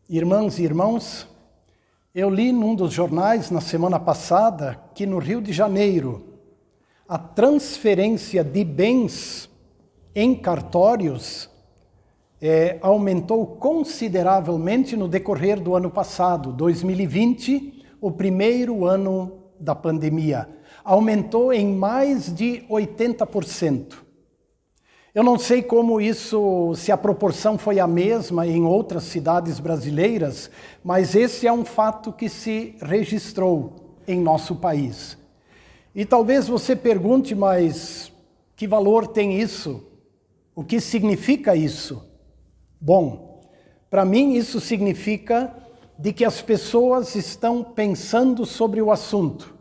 Irmãs e irmãos, eu li num dos jornais na semana passada que no Rio de Janeiro a transferência de bens em cartórios aumentou consideravelmente no decorrer do ano passado, 2020, o primeiro ano da pandemia. Aumentou em mais de 80%. Eu não sei como isso, se a proporção foi a mesma em outras cidades brasileiras, mas esse é um fato que se registrou em nosso país. E talvez você pergunte, mas que valor tem isso? O que significa isso? Bom, para mim isso significa de que as pessoas estão pensando sobre o assunto.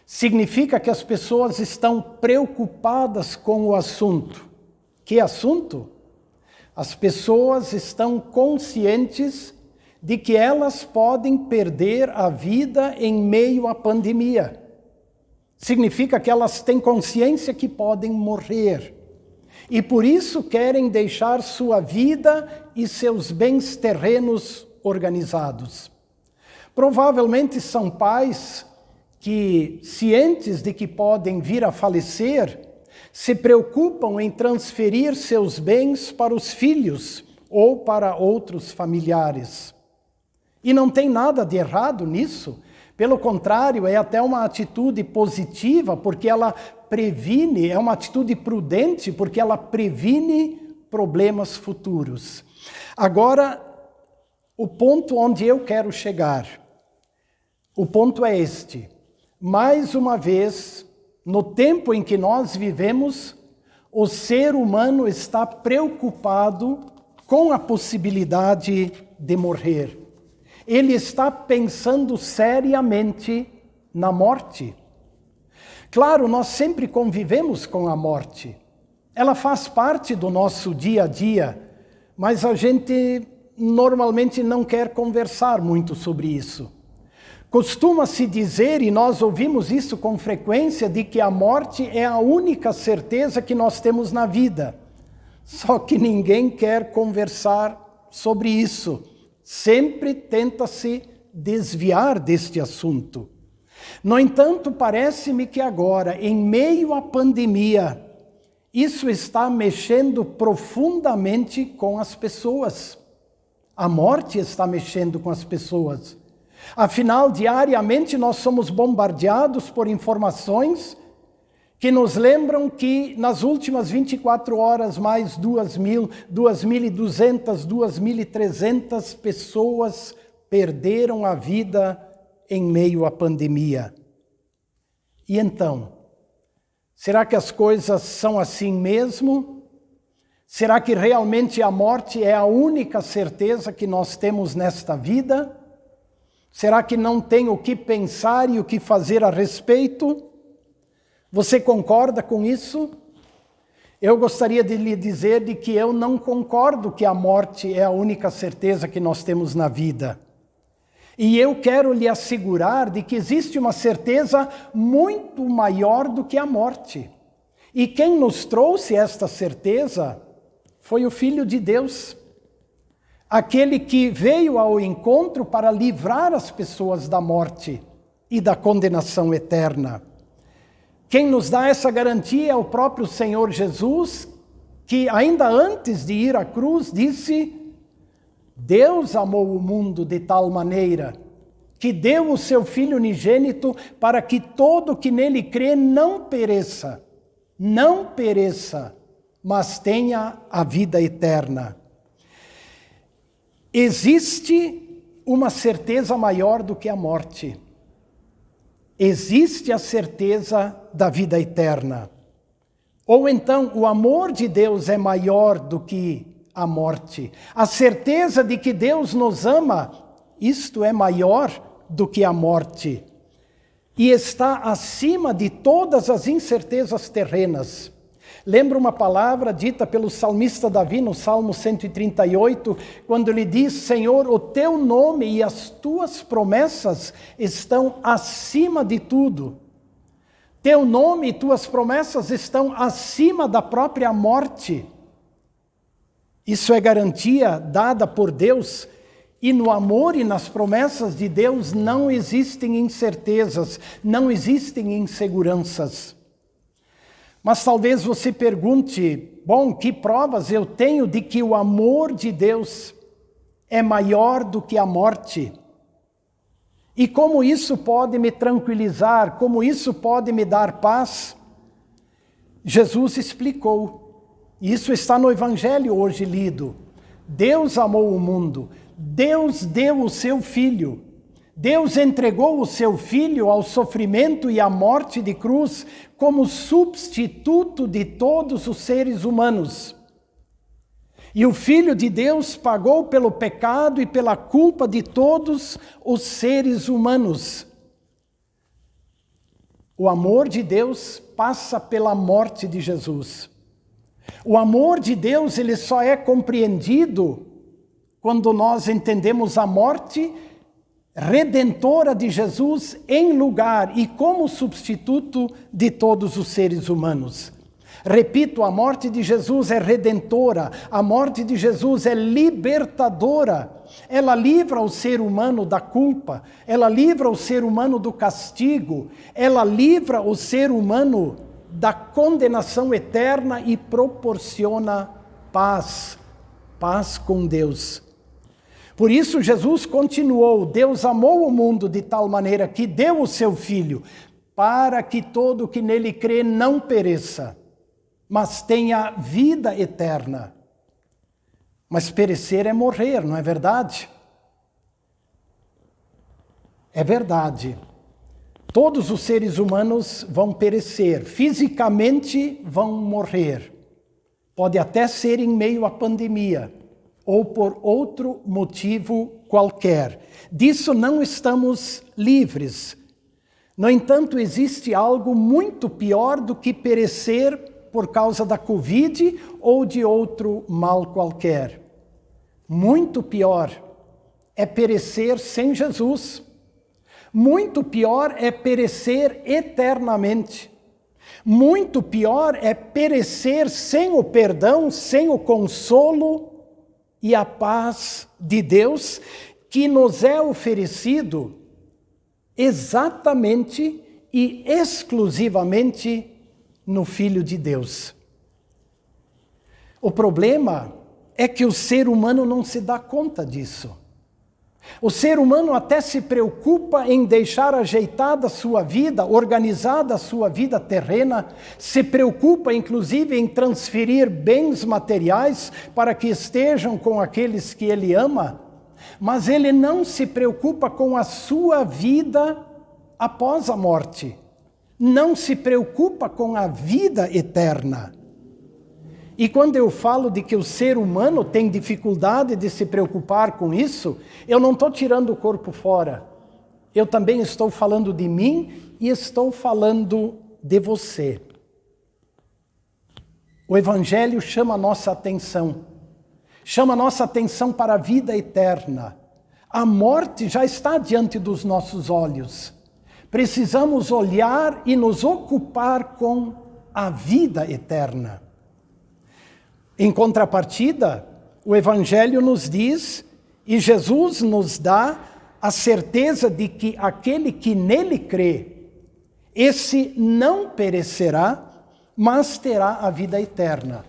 Significa que as pessoas estão preocupadas com o assunto. Que assunto? As pessoas estão conscientes de que elas podem perder a vida em meio à pandemia. Significa que elas têm consciência que podem morrer. E por isso querem deixar sua vida e seus bens terrenos organizados. Provavelmente são pais que, cientes de que podem vir a falecer, se preocupam em transferir seus bens para os filhos ou para outros familiares. E não tem nada de errado nisso. Pelo contrário, é até uma atitude positiva, porque ela previne, é uma atitude prudente, porque ela previne problemas futuros. Agora, o ponto onde eu quero chegar, o ponto é este. Mais uma vez, no tempo em que nós vivemos, o ser humano está preocupado com a possibilidade de morrer. Ele está pensando seriamente na morte. Claro, nós sempre convivemos com a morte. Ela faz parte do nosso dia a dia, mas a gente normalmente não quer conversar muito sobre isso. Costuma-se dizer, e nós ouvimos isso com frequência, de que a morte é a única certeza que nós temos na vida. Só que ninguém quer conversar sobre isso. Sempre tenta-se desviar deste assunto. No entanto, parece-me que agora, em meio à pandemia, isso está mexendo profundamente com as pessoas. A morte está mexendo com as pessoas. Afinal, diariamente nós somos bombardeados por informações que nos lembram que nas últimas 24 horas mais 2.000, 2.200, 2.300 pessoas perderam a vida em meio à pandemia. E então, será que as coisas são assim mesmo? Será que realmente a morte é a única certeza que nós temos nesta vida? Será que não tem o que pensar e o que fazer a respeito? Você concorda com isso? Eu gostaria de lhe dizer de que eu não concordo que a morte é a única certeza que nós temos na vida. E eu quero lhe assegurar de que existe uma certeza muito maior do que a morte. E quem nos trouxe esta certeza foi o Filho de Deus. Aquele que veio ao encontro para livrar as pessoas da morte e da condenação eterna. Quem nos dá essa garantia é o próprio Senhor Jesus, que ainda antes de ir à cruz disse: Deus amou o mundo de tal maneira que deu o seu Filho unigênito para que todo que nele crê não pereça, mas tenha a vida eterna. Existe uma certeza maior do que a morte. Existe a certeza da vida eterna. Ou então, o amor de Deus é maior do que a morte. A certeza de que Deus nos ama, isto é maior do que a morte. E está acima de todas as incertezas terrenas. Lembra uma palavra dita pelo salmista Davi no Salmo 138, quando ele diz: Senhor, o teu nome e as tuas promessas estão acima de tudo. Teu nome e tuas promessas estão acima da própria morte. Isso é garantia dada por Deus E no amor e nas promessas de Deus não existem incertezas, não existem inseguranças. Mas talvez você pergunte, bom, que provas eu tenho de que o amor de Deus é maior do que a morte? E como isso pode me tranquilizar, como isso pode me dar paz? Jesus explicou, e isso está no Evangelho hoje lido. Deus amou o mundo, Deus deu o seu Filho, Deus entregou o seu Filho ao sofrimento e à morte de cruz como substituto de todos os seres humanos. E o Filho de Deus pagou pelo pecado e pela culpa de todos os seres humanos. O amor de Deus passa pela morte de Jesus. O amor de Deus, ele só é compreendido quando nós entendemos a morte redentora de Jesus em lugar e como substituto de todos os seres humanos. Repito, a morte de Jesus é redentora, a morte de Jesus é libertadora. Ela livra o ser humano da culpa, ela livra o ser humano do castigo, ela livra o ser humano da condenação eterna e proporciona paz, paz com Deus. Por isso Jesus continuou, Deus amou o mundo de tal maneira que deu o seu Filho, para que todo que nele crê não pereça, mas tenha vida eterna. Mas perecer é morrer, não é verdade? É verdade. Todos os seres humanos vão perecer, fisicamente vão morrer. Pode até ser em meio à pandemia, ou por outro motivo qualquer. Disso não estamos livres. No entanto, existe algo muito pior do que perecer por causa da Covid ou de outro mal qualquer. Muito pior é perecer sem Jesus. Muito pior é perecer eternamente. Muito pior é perecer sem o perdão, sem o consolo e a paz de Deus, que nos é oferecido exatamente e exclusivamente no Filho de Deus. O problema é que o ser humano não se dá conta disso. O ser humano até se preocupa em deixar ajeitada a sua vida, organizada a sua vida terrena, se preocupa inclusive em transferir bens materiais para que estejam com aqueles que ele ama, mas ele não se preocupa com a sua vida após a morte. Não se preocupa com a vida eterna. E quando eu falo de que o ser humano tem dificuldade de se preocupar com isso, eu não estou tirando o corpo fora. Eu também estou falando de mim e estou falando de você. O Evangelho chama a nossa atenção. Chama a nossa atenção para a vida eterna. A morte já está diante dos nossos olhos. Precisamos olhar e nos ocupar com a vida eterna. Em contrapartida, o Evangelho nos diz, e Jesus nos dá a certeza de que aquele que nele crê, esse não perecerá, mas terá a vida eterna.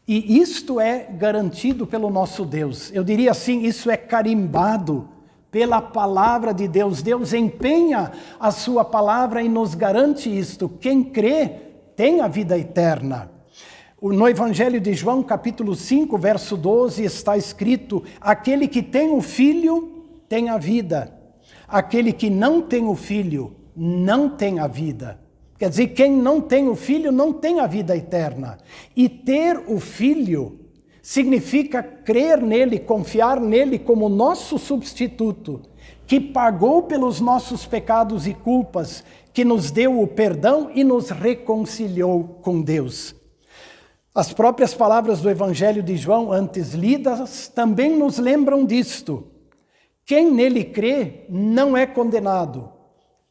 E isto é garantido pelo nosso Deus. Eu diria assim, isso é carimbado pela palavra de Deus. Deus empenha a sua palavra e nos garante isto. Quem crê tem a vida eterna. No Evangelho de João, capítulo 5, verso 12, está escrito: aquele que tem o Filho tem a vida. Aquele que não tem o Filho não tem a vida. Quer dizer, quem não tem o Filho não tem a vida eterna. E ter o Filho significa crer nele, confiar nele como nosso substituto, que pagou pelos nossos pecados e culpas, que nos deu o perdão e nos reconciliou com Deus. As próprias palavras do Evangelho de João, antes lidas, também nos lembram disto. Quem nele crê não é condenado.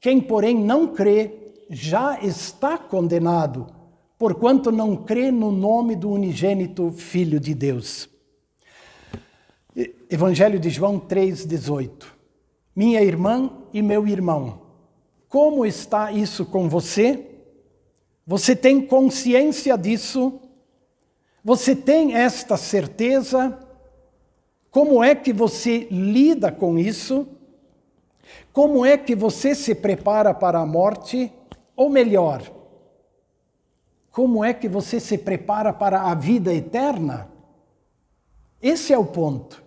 Quem, porém, não crê já está condenado, porquanto não crê no nome do unigênito Filho de Deus. Evangelho de João 3,18. Minha irmã e meu irmão, como está isso com você? Você tem consciência disso? Você tem esta certeza? Como é que você lida com isso? Como é que você se prepara para a morte? Ou melhor, como é que você se prepara para a vida eterna? Esse é o ponto.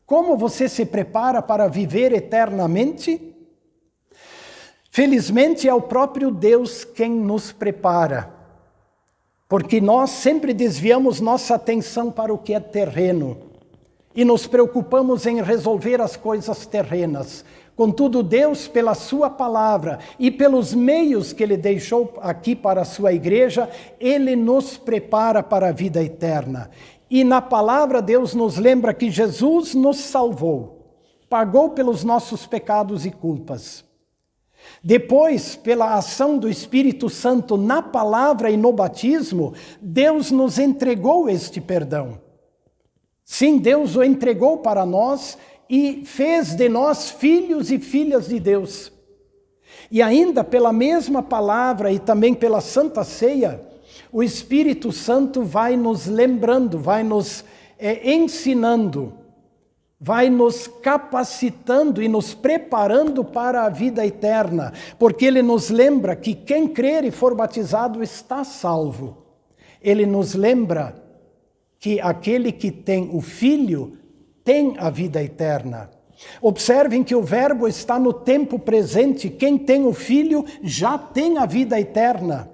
Como você se prepara para viver eternamente? Felizmente é o próprio Deus quem nos prepara, porque nós sempre desviamos nossa atenção para o que é terreno e nos preocupamos em resolver as coisas terrenas. Contudo, Deus, pela sua palavra e pelos meios que Ele deixou aqui para a sua igreja, Ele nos prepara para a vida eterna. E na palavra Deus nos lembra que Jesus nos salvou, pagou pelos nossos pecados e culpas. Depois, pela ação do Espírito Santo na palavra e no batismo, Deus nos entregou este perdão. Sim, Deus o entregou para nós e fez de nós filhos e filhas de Deus. E ainda pela mesma palavra e também pela Santa Ceia, o Espírito Santo vai nos lembrando, vai nos ensinando, vai nos capacitando e nos preparando para a vida eterna, porque Ele nos lembra que quem crer e for batizado está salvo. Ele nos lembra que aquele que tem o Filho tem a vida eterna. Observem que o verbo está no tempo presente. Quem tem o Filho já tem a vida eterna.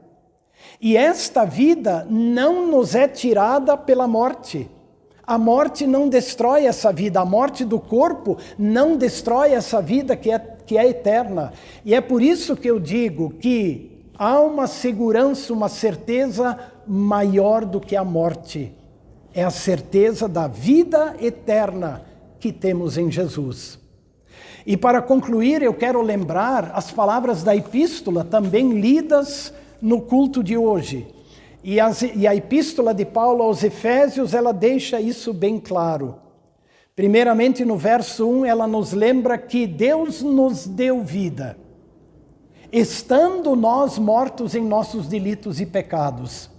E esta vida não nos é tirada pela morte. A morte não destrói essa vida, a morte do corpo não destrói essa vida que é eterna. E é por isso que eu digo que há uma segurança, uma certeza maior do que a morte. É a certeza da vida eterna que temos em Jesus. E para concluir, eu quero lembrar as palavras da epístola também lidas no culto de hoje. E a epístola de Paulo aos Efésios, ela deixa isso bem claro. Primeiramente, no verso 1, ela nos lembra que Deus nos deu vida, estando nós mortos em nossos delitos e pecados.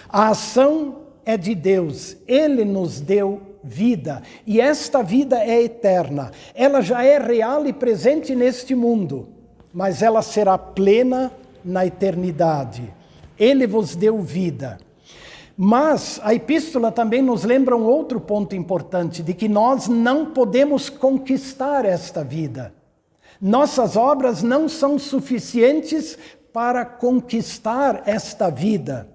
A ação é de Deus, Ele nos deu vida, e esta vida é eterna. Ela já é real e presente neste mundo, mas ela será plena na eternidade. Ele vos deu vida. Mas a epístola também nos lembra um outro ponto importante, de que nós não podemos conquistar esta vida. Nossas obras não são suficientes para conquistar esta vida.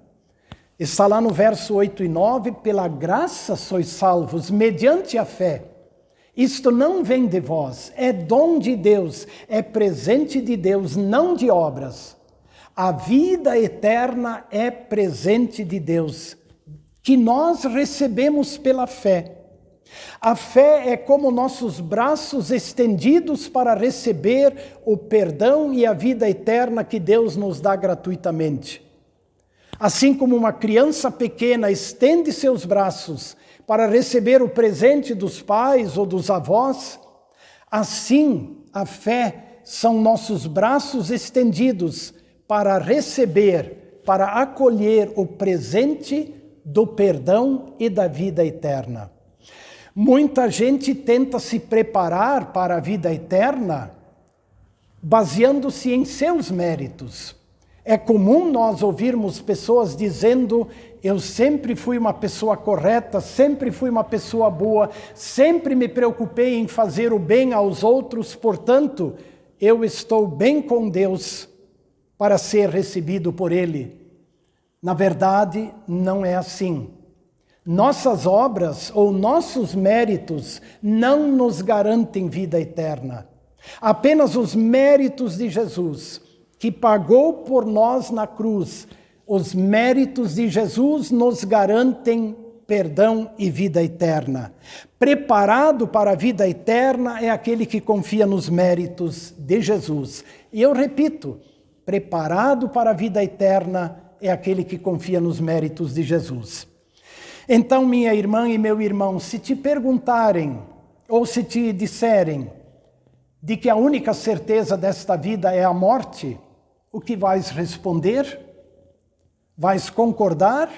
Está lá no verso 8 e 9, pela graça sois salvos, mediante a fé. Isto não vem de vós, é dom de Deus, é presente de Deus, não de obras. A vida eterna é presente de Deus, que nós recebemos pela fé. A fé é como nossos braços estendidos para receber o perdão e a vida eterna que Deus nos dá gratuitamente. Assim como uma criança pequena estende seus braços para receber o presente dos pais ou dos avós, assim a fé são nossos braços estendidos para receber, para acolher o presente do perdão e da vida eterna. Muita gente tenta se preparar para a vida eterna baseando-se em seus méritos. É comum nós ouvirmos pessoas dizendo: eu sempre fui uma pessoa correta, sempre fui uma pessoa boa, sempre me preocupei em fazer o bem aos outros, portanto, eu estou bem com Deus para ser recebido por Ele. Na verdade, não é assim. Nossas obras ou nossos méritos não nos garantem vida eterna. Apenas os méritos de Jesus, que pagou por nós na cruz, os méritos de Jesus nos garantem perdão e vida eterna. Preparado para a vida eterna é aquele que confia nos méritos de Jesus. E eu repito, preparado para a vida eterna é aquele que confia nos méritos de Jesus. Então, minha irmã e meu irmão, se te perguntarem ou se te disserem de que a única certeza desta vida é a morte, o que vais responder? Vais concordar?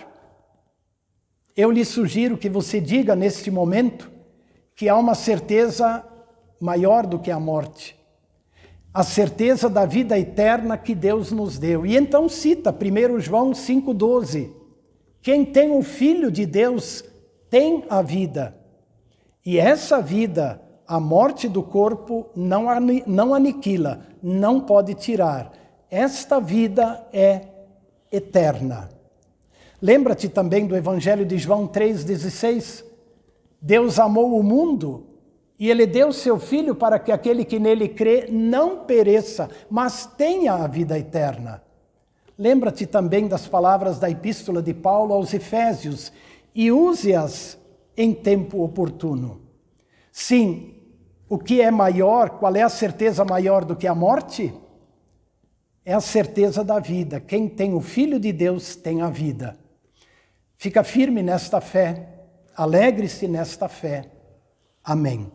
Eu lhe sugiro que você diga neste momento que há uma certeza maior do que a morte. A certeza da vida eterna que Deus nos deu. E então cita 1 João 5,12. Quem tem o Filho de Deus tem a vida. E essa vida, a morte do corpo, não aniquila, não pode tirar. Esta vida é eterna. Lembra-te também do Evangelho de João 3,16. Deus amou o mundo e Ele deu seu Filho para que aquele que nele crê não pereça, mas tenha a vida eterna. Lembra-te também das palavras da Epístola de Paulo aos Efésios e use-as em tempo oportuno. Sim, o que é maior, qual é a certeza maior do que a morte? É a certeza da vida. Quem tem o Filho de Deus tem a vida. Fica firme nesta fé, alegre-se nesta fé. Amém.